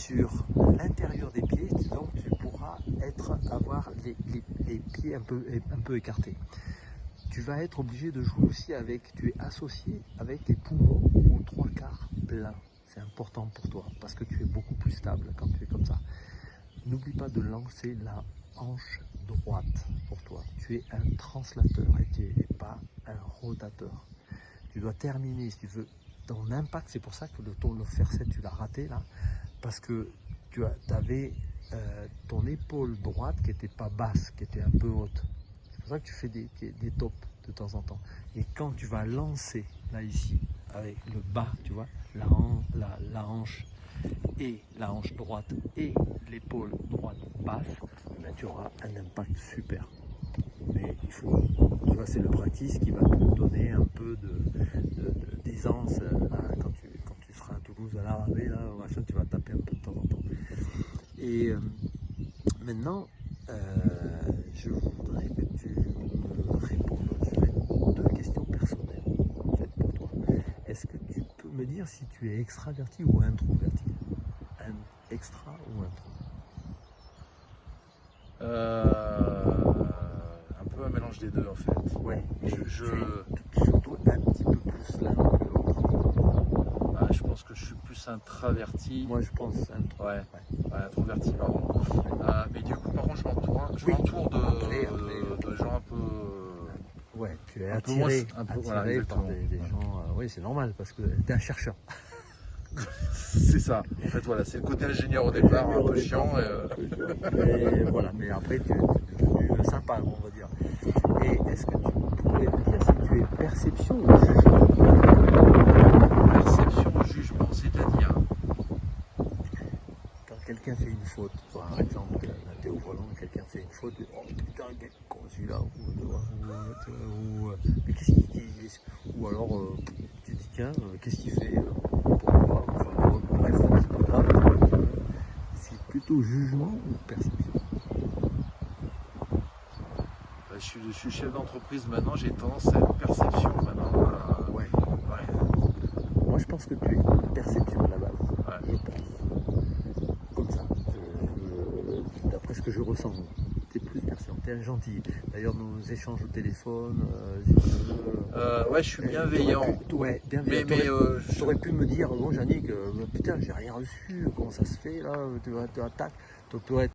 sur l'intérieur des pieds, donc tu pourras avoir les pieds un peu écartés. Tu vas être obligé de jouer aussi tu es associé avec les poumons aux 3/4 pleins. C'est important pour toi parce que tu es beaucoup plus stable quand tu es comme ça. N'oublie pas de lancer la hanche droite pour toi. Tu es un translateur et tu n'es pas un rotateur. Tu dois terminer, si tu veux, ton impact. C'est pour ça que le fer 7, tu l'as raté là, parce que tu avais ton épaule droite qui n'était pas basse, qui était un peu haute. C'est pour ça que tu fais des tops de temps en temps. Et quand tu vas lancer, là ici, avec le bas, tu vois, la hanche et la hanche droite et l'épaule droite basse, ben, tu auras un impact super. Mais il faut, tu vois, c'est le practice qui va te donner un peu d'aisance quand tu seras à Toulouse, à l'Arabie, là, machin, tu vas taper un peu de temps en temps. Et maintenant, je voudrais que tu me répondes sur 2 questions personnelles en fait, pour toi. Est-ce que tu peux me dire si tu es extraverti ou introverti? Un extra ou intro? Un peu un mélange des deux en fait. Ouais, Je surtout un petit peu plus l'un que l'autre. je pense que je suis plus introverti. Moi je pense intro. Ouais, introverti pardon. Mais du coup par contre je m'entoure de gens un peu. Ouais, tu es un peu attiré, moins, un peu, par des gens. Oui, c'est normal parce que tu es un chercheur. C'est ça. En fait voilà, c'est le côté ingénieur au départ, un peu chiant. Et voilà, mais après tu es devenu sympa, on va dire. Et est-ce que tu pourrais me dire si tu es perception ou jugement? Perception ou jugement, c'est-à-dire Quand quelqu'un fait une faute, par exemple, tu es au volant, quelqu'un fait une faute, tu dis, oh putain, quel con celui-là, mais qu'est-ce qu'il dit? Ou alors tu dis, tiens, qu'est-ce qu'il fait? Pourquoi? Enfin, bref, c'est pas grave. C'est plutôt jugement ou perception? je suis chef d'entreprise maintenant, j'ai tendance à être perception maintenant. Ouais. Moi, je pense que tu es perception à la base. Ouais. Je pense. Comme ça. D'après ce que je ressens. Tu es plus perception. Tu es un gentil. D'ailleurs, nos échanges au téléphone. Ouais, je suis bienveillant. Ouais, bienveillant. Mais tu aurais pu me dire, bon, Yannick, putain, j'ai rien reçu. Comment ça se fait là? Tu attaques. Tu peux être